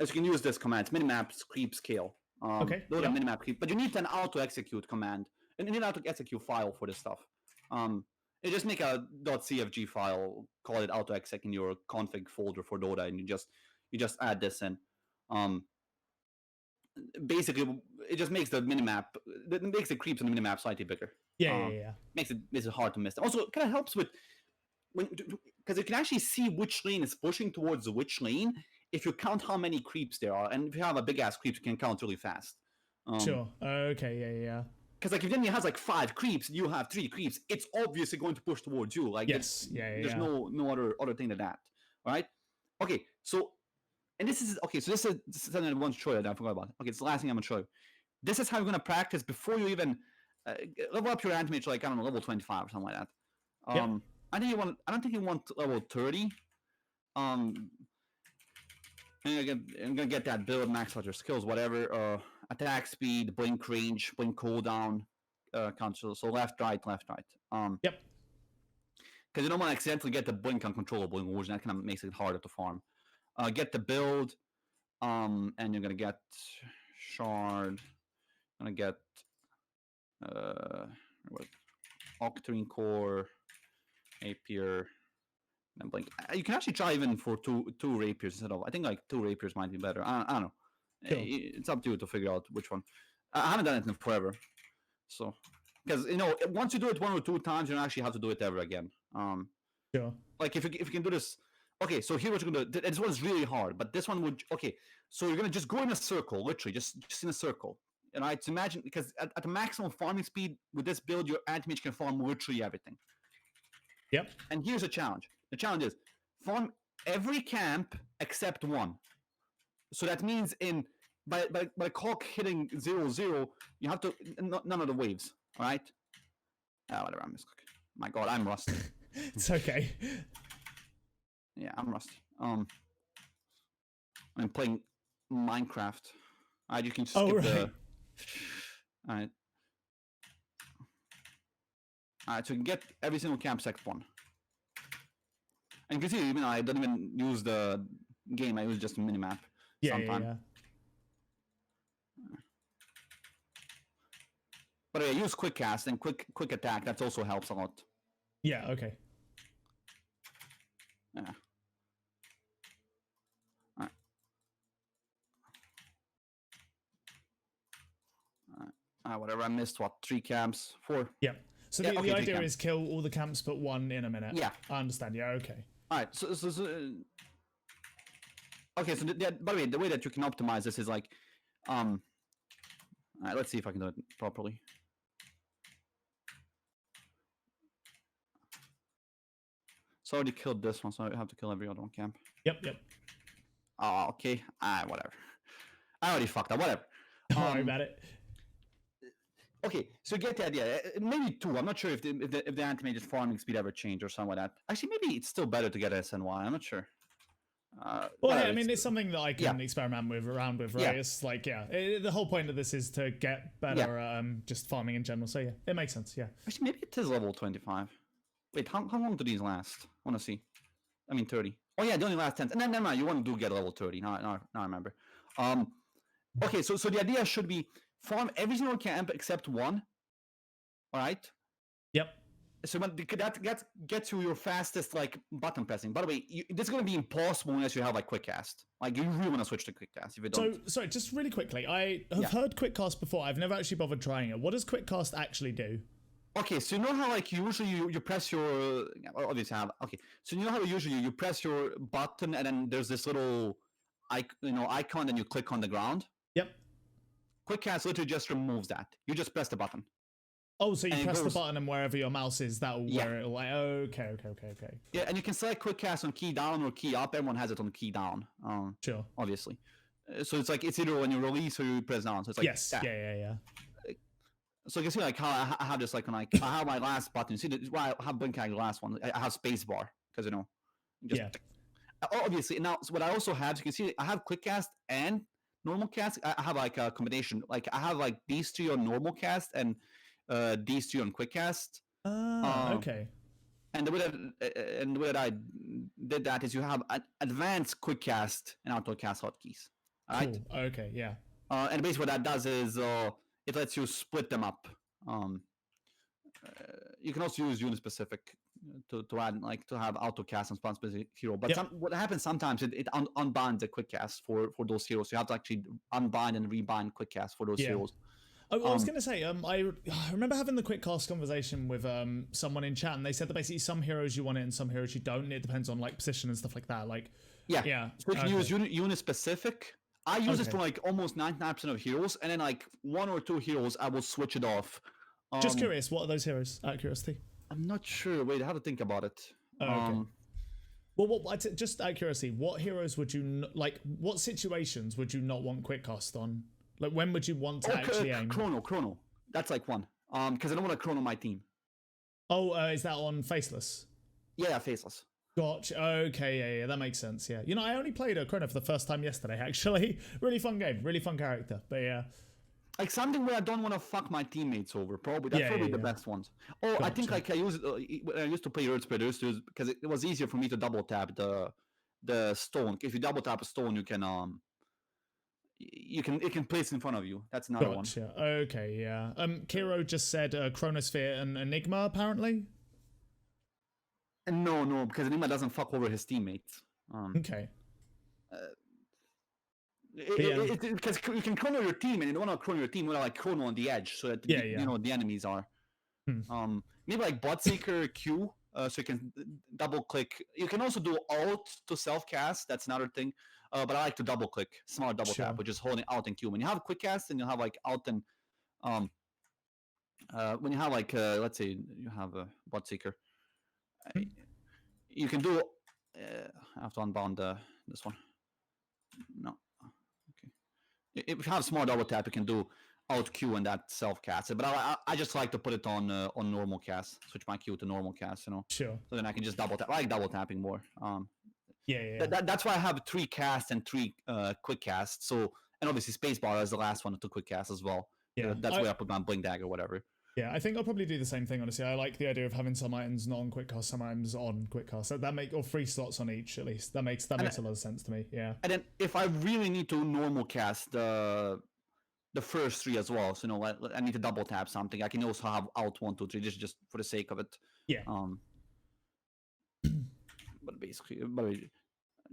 as you can use this command, minimaps creep scale. Okay. Those are minimap creep, but you need an auto execute command, and you need an auto execute file for this stuff. You just make a .cfg file, call it auto exec in your config folder for Dota, and you just add this in. Basically, it just makes the minimap, it makes the creeps on the minimap slightly bigger. Yeah. Makes it hard to miss them. Also, it kind of helps with because you can actually see which lane is pushing towards which lane if you count how many creeps there are, and if you have a big ass creep, you can count really fast. Sure. Okay. Yeah. Because like if the enemy has like 5 creeps, you have 3 creeps. It's obviously going to push towards you. Like yes. There's no other thing than that. All right. Okay. So. And this is something I want to show you that I forgot about. Okay, it's the last thing I'm going to show you. This is how you're going to practice before you even level up your anti-mage, like, I don't know, level 25 or something like that. I don't think you want level 30. And I'm gonna get that build, max out your skills, whatever. Attack speed, blink range, blink cooldown, control. So left, right. Yep. Because you don't want to accidentally get the blink uncontrollable illusion. That kind of makes it harder to farm. Get the build, and you're gonna get shard. Gonna get Octarine Core, Rapier, and blink. You can actually try even for two rapiers instead of. I think like 2 rapiers might be better. I don't know. Cool. It's up to you to figure out which one. I haven't done it in forever, so because once you do it 1 or 2 times, you don't actually have to do it ever again. Sure. Like if you can do this. Okay, so here what you're gonna do. This one's really hard, but this one would. Okay, so you're gonna just go in a circle, literally, just in a circle. And I imagine because at the maximum farming speed with this build, your anti-mage can farm literally everything. Yep. And here's a challenge. The challenge is farm every camp except 1. So that means by clock hitting 0-0, you have to none of the waves. All right. Whatever. I misclick. My God, I'm rusty. It's okay. Yeah, I'm rusty. I'm playing Minecraft. You can just skip the. Alright. So you can get every single camp except 1. And you can see, even I don't even use the game. I use just a minimap. Yeah. But I use quick cast and quick attack. That also helps a lot. Yeah. Okay. Yeah. Whatever. I missed 3 camps, 4. Yeah. So the idea is kill all the camps but 1 in a minute. Yeah. I understand. Yeah. Okay. All right. So okay. So by the way, the way that you can optimize this is like, all right. Let's see if I can do it properly. So I already killed this one, so I have to kill every other one camp. Yep. Oh, okay. Whatever. I already fucked up. Whatever. Don't worry about it. Okay, so you get the idea. Maybe 2. I'm not sure if the anti-mage's farming speed ever changed or something like that. Actually, maybe it's still better to get SNY. I'm not sure. Well, yeah, I mean, it's something that I can experiment around with, right? Yeah. It's like, the whole point of this is to get better at just farming in general. So yeah, it makes sense. Yeah. Actually, maybe it is level 25. Wait, how long do these last? I want to see. I mean, 30. Oh yeah, they only last 10. And then never mind. You want to get level 30. Now I remember. Okay, so the idea should be farm every single camp except 1. All right. Yep. So that gets you your fastest like button pressing. By the way, this is gonna be impossible unless you have like quick cast. Like you really want to switch to quick cast. If you don't. So sorry, just really quickly, I have heard quick cast before. I've never actually bothered trying it. What does quick cast actually do? Okay, so you know how like usually you press your obviously I have okay. So you know how usually you press your button and then there's this little icon and you click on the ground. Yep. Quick cast literally just removes that. You just press the button. Oh, so you press the button and wherever your mouse is, that'll where it'll like. Okay. Yeah, and you can select quick cast on key down or key up. Everyone has it on key down. Sure. Obviously. So it's like it's either when you release or you press down. So it's like yes. That. Yeah. So you can see like how I have this like on like I have my last button. You see that I have blink the last one. I have space bar because obviously now so what I also have, you can see I have quick cast and normal cast. I have like a combination. Like I have like these two on normal cast and these two on quick cast. Okay. And the way that I did that is you have advanced quick cast and auto cast hotkeys. All right. Cool. Okay. Yeah. And basically what that does is it lets you split them up. You can also use unit specific to add like to have auto cast on spawn specific hero. But what happens sometimes it unbinds the quick cast for those heroes. You have to actually unbind and rebind quick cast for those heroes. I was going to say, I remember having the quick cast conversation with someone in chat, and they said that basically some heroes you want it and some heroes you don't. And it depends on like position and stuff like that. Like, So you can use unit specific. I use it for like almost 99% of heroes, and then like 1 or 2 heroes I will switch it off. Just curious, what are those heroes? Out of curiosity. I'm not sure. Wait, I have to think about it. Okay. Well, just out of curiosity, what heroes would you like? What situations would you not want quick cast on? Like, when would you want to actually aim? Chrono. That's like one. Because I don't want to chrono my team. Oh, is that on Faceless? Yeah, Faceless. Gotcha. Okay, yeah, that makes sense. Yeah, I only played a Chrono for the first time yesterday. Actually, really fun game, really fun character. But yeah, like something where I don't want to fuck my teammates over. Probably that's probably the best ones. Oh, gotcha. I think like I used to play Earth Spreaders because it was easier for me to double tap the stone. If you double tap a stone, you can it can place in front of you. That's another one. Okay, yeah. Kiro just said Chronosphere and Enigma apparently. No, because Enigma doesn't fuck over his teammates. Okay. Because you can chrono your team, and you don't want to chrono your team. You want to like chrono on the edge, so that the enemies are. Maybe like bot seeker Q, so you can double click. You can also do alt to self cast. That's another thing. But I like to double click, smart double tap, which is holding alt and Q. When you have quick cast, and you have like alt and when you have like let's say you have a bot seeker, you can do. I have to unbound this one. No. Okay. If you have smart double tap, you can do alt Q and that self cast. But I just like to put it on normal cast. Switch my Q to normal cast. Sure. So then I can just double tap. I like double tapping more. Yeah. That's why I have 3 casts and 3 quick casts. So, and obviously spacebar is the last one to quick cast as well. Yeah, that's where I put my blink dagger or whatever. Yeah, I think I'll probably do the same thing. Honestly, I like the idea of having some items not on quick cast, some items on quick cast. That make or 3 slots on each at least. That makes a lot of sense to me. Yeah. And then if I really need to normal cast the first 3 as well, so I need to double tap something. I can also have alt 1, 2, 3 just for the sake of it. Yeah. But basically,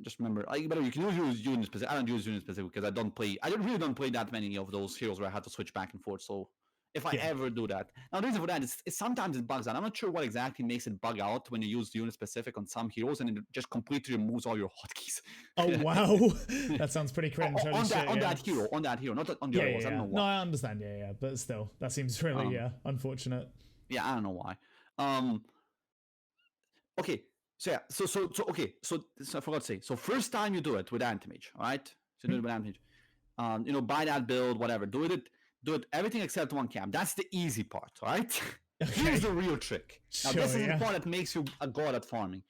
just remember, you can use unit specific. I don't use unit specific because I really don't play that many of those heroes where I have to switch back and forth. So if I ever do that, now the reason for that is sometimes it bugs out. I'm not sure what exactly makes it bug out when you use unit specific on some heroes and it just completely removes all your hotkeys. Oh wow, that sounds pretty cringe. on that hero, not on the other ones. I don't know why. No, I understand. Yeah, but still, that seems really unfortunate. Yeah, I don't know why. Okay. So I forgot to say. So first time you do it with anti-mage, all right? So do it with anti-mage. Buy that build, whatever. Do it everything except 1 camp. That's the easy part, all right? Okay. Here's the real trick. Now this is the part that makes you a god at farming.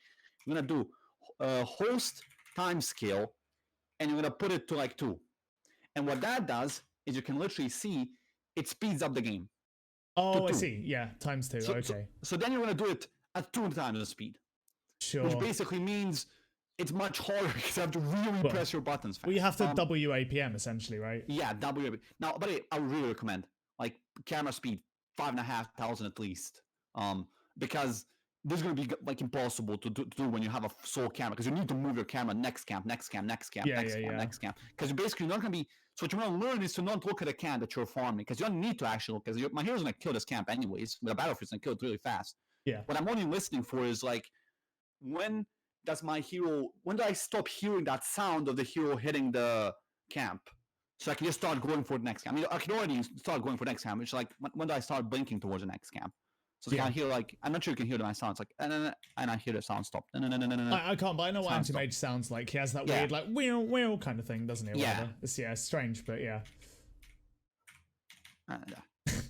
You're gonna do host time scale, and you're gonna put it to like 2. And what that does is you can literally see it speeds up the game. Oh, I see. Yeah, times 2. Okay. So then you're gonna do it at 2 times the speed. Sure. Which basically means it's much harder because you have to really press your buttons fast. Well, you have to WAPM essentially, right? Yeah, WAPM. Now, but I would really recommend like camera speed 5,500 at least. because this is going to be like impossible to do when you have a sole camera, because you need to move your camera next camp, next camp, next camp, next camp, next camp, because you're basically not going to be. So what you want to learn is to not look at a camp that you're farming, because you don't need to actually look, because my hero's going to kill this camp anyways. With a battlefield's going to kill it really fast. Yeah. What I'm only listening for is like, when do I stop hearing that sound of the hero hitting the camp? So I can just start going for the next camp. I mean, I can already start going for the next camp. It's like, when do I start blinking towards the next camp? So I hear like, I'm not sure you can hear my sound. It's like, and I hear the sound stop. I can't, but I know what anti-mage sounds like. He has that weird like wheel kind of thing, doesn't he? Yeah. It's strange, but yeah.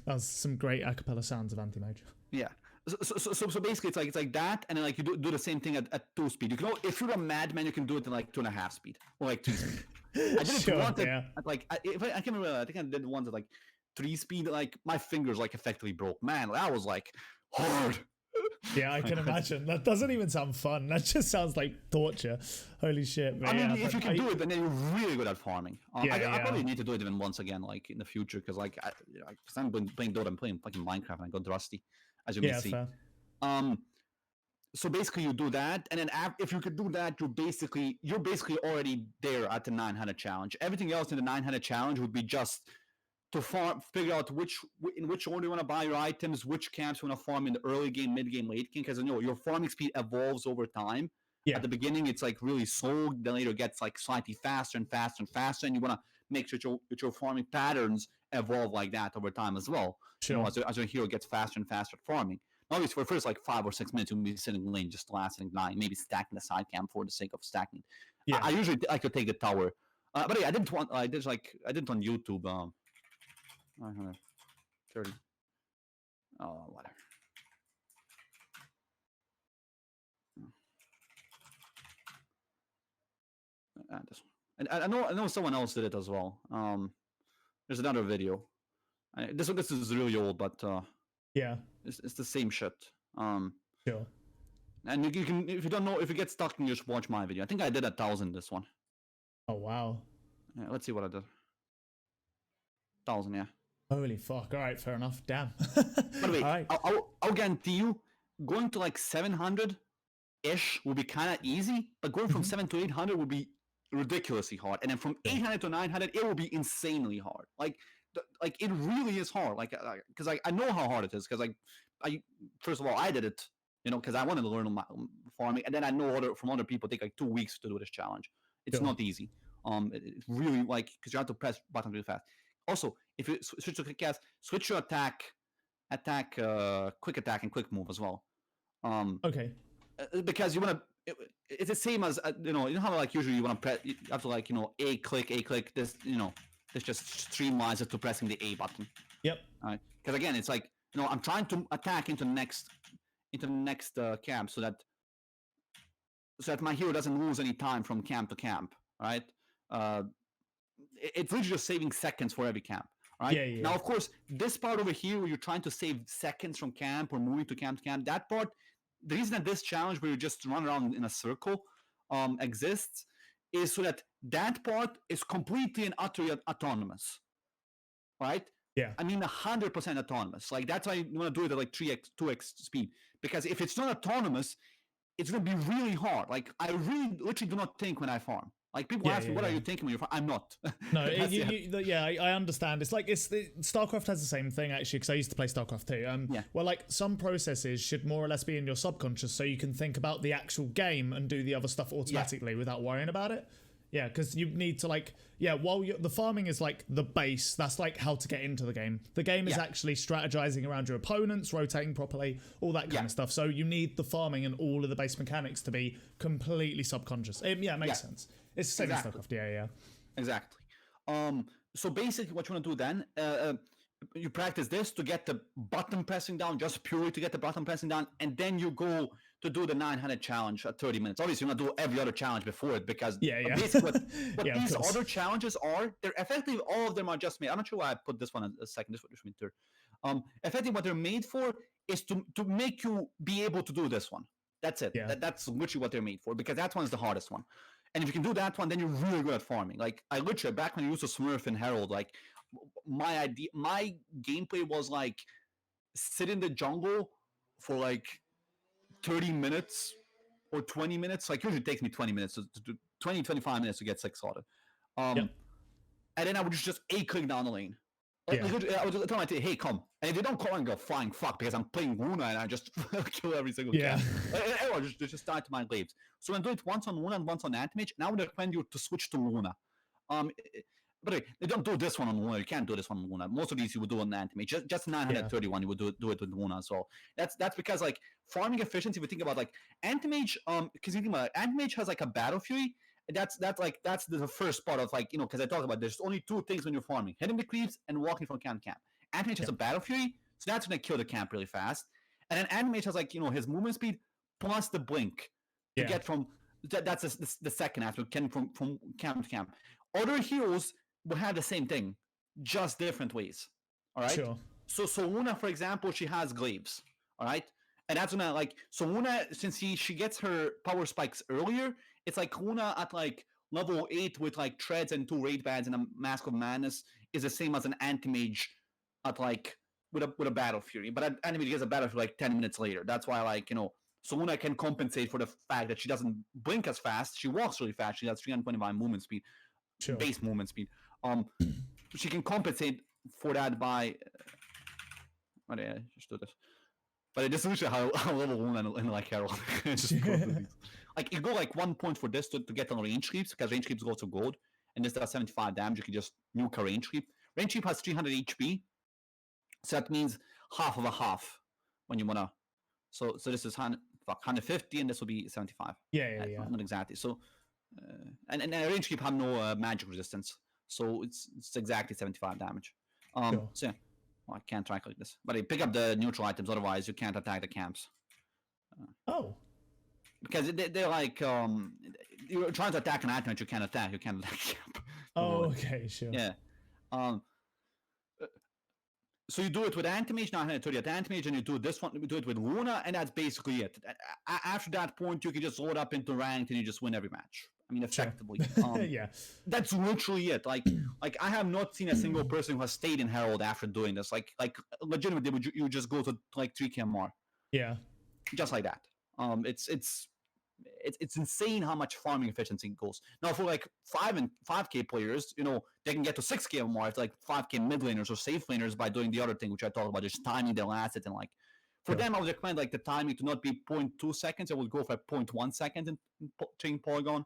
That's some great a cappella sounds of anti-mage. Yeah. So basically it's like that, and then like you do the same thing at 2 speed. You can, if you're a madman, you can do it in like 2.5 speed or like 2 speed. I did it once at like I can't remember. I think I did ones at like 3 speed. Like my fingers like effectively broke. Man, that was like hard. Yeah, I can imagine. That doesn't even sound fun. That just sounds like torture. Holy shit, man. I mean, if you can do it, then you're really good at farming. I probably need to do it even once again, like in the future, because like I'm playing Dota, I'm playing fucking Minecraft, and I got rusty, as you may see. Fair. So basically you do that, and then if you could do that, you're basically already there at the 900 challenge. Everything else in the 900 challenge would be just to figure out in which order you want to buy your items, which camps you want to farm in the early game, mid game, late game, because your farming speed evolves over time. Yeah. At the beginning, it's like really slow. Then later, it gets like slightly faster and faster and faster, and you want to make sure your farming patterns evolve like that over time as well. Sure. As your hero gets faster and faster at farming. Obviously, for the first like 5 or 6 minutes, you'll be sitting in lane, just lasting 9, maybe stacking the side camp for the sake of stacking. Yeah. I usually like to take the tower, but yeah, I did it on YouTube. 930. Oh, whatever. This one. And I know someone else did it as well. There's another video. This is really old, but yeah, it's the same shit. Sure. And you can, if you don't know, if you get stuck, you just watch my video. I think I did 1,000 this one. Oh wow. Yeah, let's see what I did. 1,000, yeah. Holy fuck! All right, fair enough. Damn. By the way, right. I'll guarantee you, going to like 700-ish will be kind of easy, but going from 700 to 800 will be ridiculously hard, and then from 800 to 900, it will be insanely hard. Like it really is hard. Like, because I know how hard it is. Because I first of all, I did it, because I wanted to learn my farming, and then I know from other people take like 2 weeks to do this challenge. It's not easy. It's really like, because you have to press buttons really fast. Also, if you switch to quick cast, switch your attack, quick attack and quick move as well. Okay. Because you want to, it's the same as you know how like usually you want to press, you have to like a click. This this just streamlines it to pressing the A button. Yep. All right. Because again, it's like I'm trying to attack into the next camp so that my hero doesn't lose any time from camp to camp. Right. It's literally just saving seconds for every camp. Right? Yeah. Now, of course, this part over here where you're trying to save seconds from camp or moving to camp, that part, the reason that this challenge where you just run around in a circle exists is so that part is completely and utterly autonomous. Right? Yeah. I mean, 100% autonomous. Like, that's why you want to do it at like 3x, 2x speed. Because if it's not autonomous, it's going to be really hard. Like, I really literally do not think when I farm. Like, people ask me, what are you thinking when you're I'm not. No, I understand. It's like, StarCraft has the same thing, actually, because I used to play StarCraft too. Well, like, some processes should more or less be in your subconscious so you can think about the actual game and do the other stuff automatically without worrying about it. Yeah, because you need to, like, while the farming is, like, the base, that's, like, how to get into the game. The game is actually strategizing around your opponents, rotating properly, all that kind of stuff. So you need the farming and all of the base mechanics to be completely subconscious. It makes sense. It's the same as StarCraft, yeah. Exactly. So basically what you want to do then, you practice this to get the button pressing down, just purely to get the button pressing down, and then you go to do the 900 challenge at 30 minutes. Obviously, you're going to do every other challenge before it, because basically what these other challenges are, they're effectively, all of them are just made. I'm not sure why I put this one a second, this one third. Effectively, what they're made for is to make you be able to do this one. That's it. Yeah. That's literally what they're made for, because that one's the hardest one. And if you can do that one, then you're really good at farming. Like, I literally, back when I used to Smurf and Herald, like, my gameplay was like, sit in the jungle, for like 30 minutes or 20 minutes. Like usually it takes me 20 minutes, to 20, 25 minutes to get 6 sorted. And then I would just A-click down the lane. I would just tell my team, hey, come. And if they don't come, I go, flying fuck, because I'm playing Luna and I just kill every single camp. Everyone just start to mine glaives. So I'm doing it once on Luna and once on anti-mage. Now I would recommend you to switch to Luna. But they don't do this one on Luna. You can't do this one on Luna. Most of these you would do on anti-mage. Just 931, you would do it with Luna as well. That's because like farming efficiency, if you think about like anti-mage, because you think about it, anti-mage has like a battle fury. That's the first part of like, you know, because I talked about there's only 2 things when you're farming: hitting the creeps and walking from camp to camp. Anti-mage has a battle fury, so that's gonna kill the camp really fast. And then anti-mage has like, you know, his movement speed plus the blink to get from that's the second after from camp to camp. Other heroes will have the same thing, just different ways. All right. Sure. So Luna, for example, she has glaives. All right. And that's gonna like, so Luna, since she gets her power spikes earlier, it's like Luna at like level 8 with like treads and 2 raid bands and a Mask of Madness is the same as an anti-mage at like with a battle fury. But anti-mage gets a battle fury like 10 minutes later. That's why, like, you know, so Luna can compensate for the fact that she doesn't blink as fast. She walks really fast. She has 325 movement speed, base movement speed. She can compensate for that by. Just do this. But this is how level 1 and like Herald. Just like you go like 1 point for this to get on range creeps, because range creeps go to gold, and this does 75 damage. You can just nuke a range creep. Range creep has 300 HP, so that means half of a half when you wanna. So this is 150, and this will be 75. Yeah. Not exactly. So, and range creep have no magic resistance, so it's exactly 75 damage. So yeah. Well, I can't track like this, but I pick up the neutral items. Otherwise, you can't attack the camps. Because they're like you're trying to attack an item that you can't attack. You can't attack camp. Okay, sure. Yeah. So you do it with anti-mage, 930 at anti-mage, and you do this one. You do it with Luna, and that's basically it. After that point, you can just load up into ranked and you just win every match. I mean, effectively. Yeah. That's literally it. Like I have not seen a single person who has stayed in Herald after doing this. Like legitimately, you just go to like 3k more. Yeah. Just like that. It's insane how much farming efficiency goes. Now for like 5k players, you know, they can get to 6k or more. It's like 5k mid laners or safe laners by doing the other thing, which I talked about, just timing their asset. And like for them, I would recommend like the timing to not be 0.2 seconds. I would go for 0.1 second in chain polygon.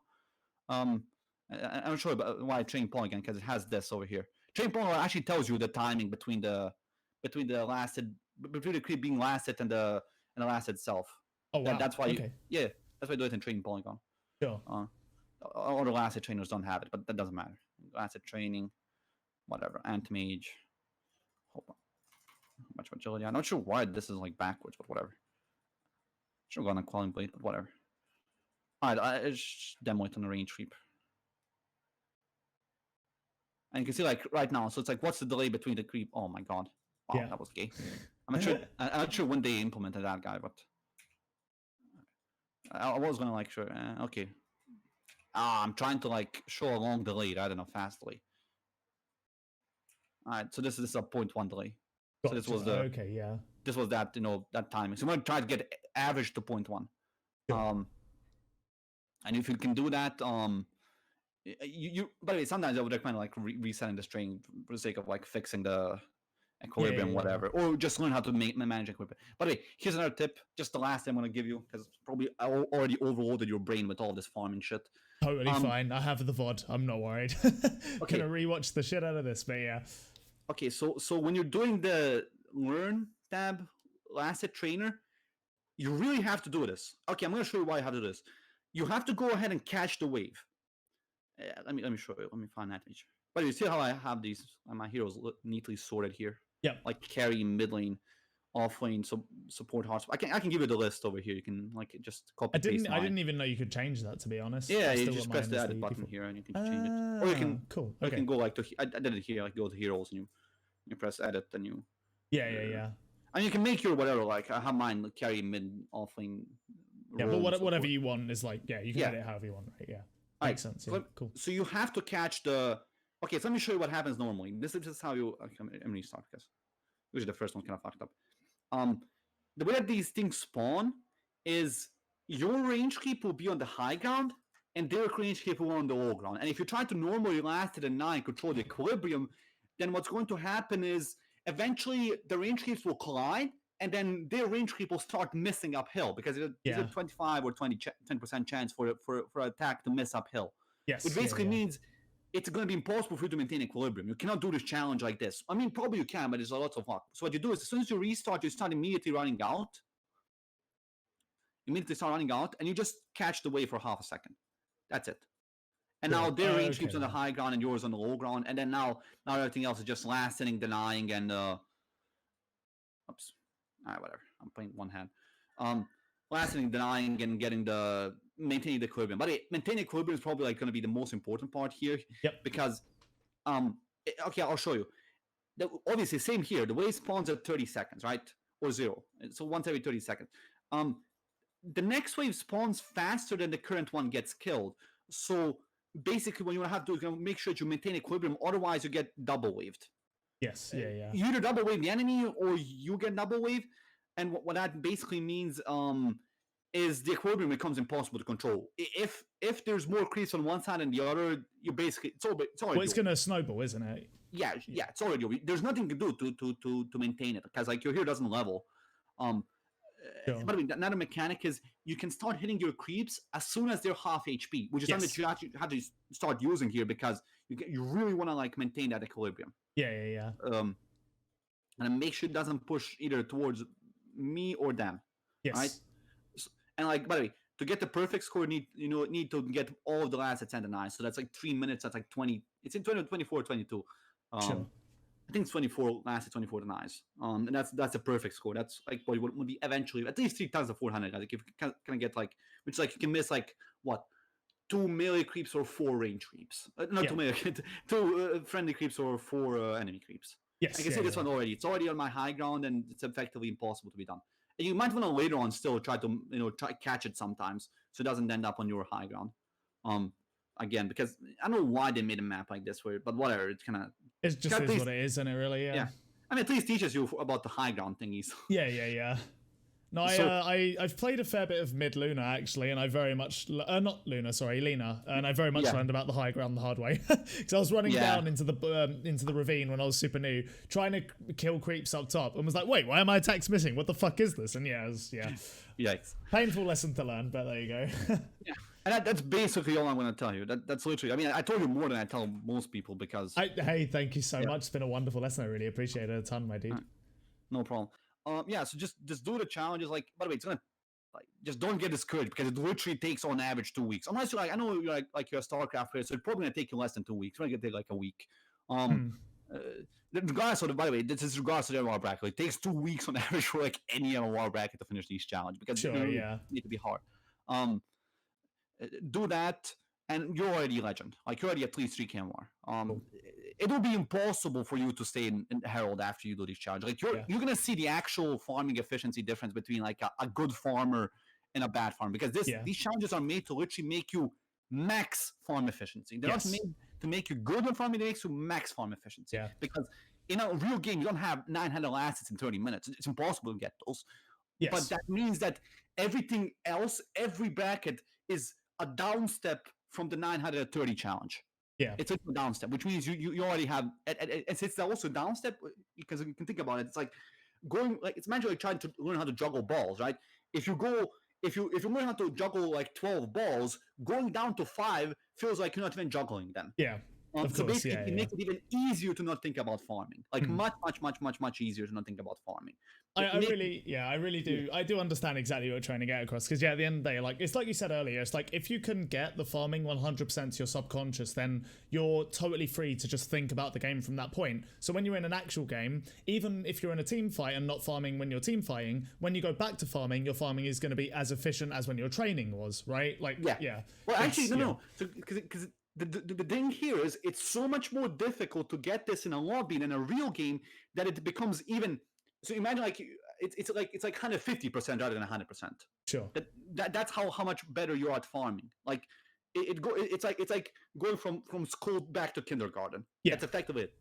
I'm not sure about why chain polygon, because it has this over here. Chain polygon actually tells you the timing between the creep being last hit and the last hit itself. Oh wow. That's why that's why I do it in training polygon. Sure. All the last hit trainers don't have it, but that doesn't matter. Last hit training, whatever. Anti-mage. Hold on. Much agility. I'm not sure why this is like backwards, but whatever. Should have gone on Quelling Blade, but whatever. Alright, I just demo it on the range creep. And you can see like right now, so it's like, what's the delay between the creep? Oh my god. Wow, that was gay. I'm not sure when they implemented that guy, but I was gonna like sure. Okay. I'm trying to like show a long delay rather than a fast delay. Alright, so this is a 0.1 delay. So this was the this was that, you know, that timing. So I'm gonna try to get average to 0.1. And if you can do that, you by the way, sometimes I would recommend like resetting the string for the sake of like fixing the equilibrium, whatever, or just learn how to manage equilibrium. By the way, here's another tip, just the last thing I'm gonna give you, because probably I already overloaded your brain with all this farming shit. Totally fine. I have the VOD. I'm not worried. Okay. Gonna rewatch the shit out of this, but yeah. Okay, so when you're doing the learn tab, last hit trainer, you really have to do this. Okay, I'm gonna show you why you have to do this. You have to go ahead and catch the wave. Let me show you. Let me find that picture. But you see how I have these my heroes neatly sorted here. Yeah. Like carry, mid lane, off lane, so support hard. I can give you the list over here. You can like just copy. I didn't even know you could change that, to be honest. Yeah, you just press the edit button here and you can change it. Or you can You can go like to I did it here, like go to heroes and you press edit and you. Yeah. And you can make your whatever, like I have mine carry, mid, off lane. Yeah, but whatever you want is like, you can edit however you want, right? Yeah. Makes sense. Yeah. Cool. So you have to catch the. Okay, so let me show you what happens normally. This is how you. I'm gonna start because usually the first one kind of fucked up. the way that these things spawn is your range creep will be on the high ground, and their range creep will be on the low ground. And if you try to normally last it a 9, control the equilibrium, then what's going to happen is eventually the range creeps will collide, and then their range creep will start missing uphill because it's a 25 or 20% chance for an attack to miss uphill. Yes. Which basically means it's going to be impossible for you to maintain equilibrium. You cannot do this challenge like this. I mean, probably you can, but there's a lot of luck. So what you do is as soon as you restart, you start immediately running out. And you just catch the wave for half a second. That's it. And now their range keeps on the high ground and yours on the low ground. And then now everything else is just last hitting, denying, and oops. All right, whatever. I'm playing one hand. Last hitting, denying, and getting maintaining the equilibrium. But maintaining equilibrium is probably like going to be the most important part here. Yep. Because okay, I'll show you. Obviously, same here. The wave spawns at 30 seconds, right? Or 0. So once every 30 seconds. The next wave spawns faster than the current one gets killed. So basically, what you have to do is make sure that you maintain equilibrium. Otherwise, you get double waved. Yes, yeah. You either double wave the enemy or you get double wave. And what that basically means is the equilibrium becomes impossible to control. If there's more creeps on one side and the other, you basically it's already it's going to snowball, isn't it? Yeah, it's already over. There's nothing to do to maintain it because like your hero doesn't level. Sure. But I mean, another mechanic is you can start hitting your creeps as soon as they're half HP, which is something that you actually have to start using here because you really want to like maintain that equilibrium. Yeah. And make sure it doesn't push either towards me or them. Yes. Right. And like, by the way, to get the perfect score, need to get all of the last at 10 to 9. So that's like 3 minutes. That's like 20. It's in 20, 24, 22. Sure. I think it's 24 last at 24 to 9s. And that's a perfect score. That's like what would be eventually at least 3,400. Like if you can get like, which like you can miss like what 2 melee creeps or 4 range creeps. Not 2 melee, 2 friendly creeps or 4 enemy creeps. Yes. I can see this one already. It's already on my high ground and it's effectively impossible to be done. And you might want to later on still try to try catch it sometimes so it doesn't end up on your high ground. Again, because I don't know why they made a map like this, but whatever. It's kind of it's just is what it is, isn't it? Really, yeah. I mean, at least teaches you about the high ground thingies. Yeah. No, I've played a fair bit of mid Luna actually, and I very much not Luna, sorry, Lena, and I very much learned about the high ground the hard way because I was running down into the ravine when I was super new, trying to kill creeps up top, and was like, wait, why are my attacks missing? What the fuck is this? And Yikes. Painful lesson to learn, but there you go. Yeah. And that's basically all I'm going to tell you. That's literally. I mean, I told you more than I tell most people because. Hey, thank you so much. It's been a wonderful lesson. I really appreciate it a ton, my dude. Right. No problem. So just do the challenges. Like, by the way, it's gonna just don't get discouraged because it literally takes on average 2 weeks. Unless you're like, I know you're like you're a StarCraft player, so it's probably gonna take you less than 2 weeks. It's gonna take like a week. Regardless of by the way, this is regardless of the MMR bracket. It takes 2 weeks on average for like any MMR bracket to finish these challenges because they need to be hard. Do that, and you're already a legend. Like you're already at least 3K more. It will be impossible for you to stay in Herald after you do these challenges. Like you're gonna see the actual farming efficiency difference between like a good farmer and a bad farmer because these challenges are made to literally make you max farm efficiency. They're not made to make you good on farming. They make you max farm efficiency. Yeah. Because in a real game, you don't have 900 assets in 30 minutes. It's impossible to get those. Yes. But that means that everything else, every bracket is a down step from the 930 challenge. Yeah, it's a down step, which means you already have. It's also a down step because you can think about it. It's like going like it's imagine like trying to learn how to juggle balls, right? If you learn how to juggle like 12 balls, going down to 5 feels like you're not even juggling them. Yeah. So basically, it makes it even easier to not think about farming. Like much easier to not think about farming. I really do. I do understand exactly what you're trying to get across. Because at the end of the day, like it's like you said earlier, it's like if you can get the farming 100% to your subconscious, then you're totally free to just think about the game from that point. So when you're in an actual game, even if you're in a team fight and not farming when you're team fighting, when you go back to farming, your farming is going to be as efficient as when your training was, right? Like Well, actually, no. So because the thing here is it's so much more difficult to get this in a lobby than a real game that it becomes even. So imagine like it's like kind of 50% rather than 100%. Sure. That's how much better you are at farming. Like it's like going from school back to kindergarten. Yeah. That's effectively it.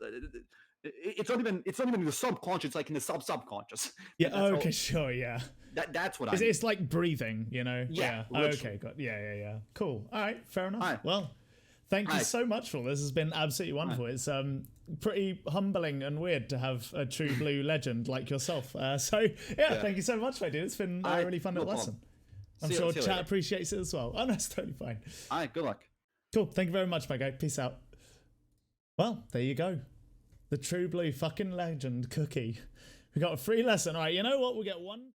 It's not even in the subconscious. It's like in the subconscious. Yeah. Okay. Sure. Yeah. That's what I mean. It's like breathing, you know? Yeah. Okay. Good. Yeah. Cool. All right. Fair enough. All right. Well, thank you so much for all this. It's been absolutely wonderful. It's pretty humbling and weird to have a true blue legend like yourself. So thank you so much, my dude. It's been a really fun little lesson. I'm sure chat appreciates it as well. Oh, no, it's totally fine. All right. Good luck. Cool. Thank you very much, my guy. Peace out. Well, there you go. The true blue fucking legend cookie. We got a free lesson. All right. You know what? We'll get one.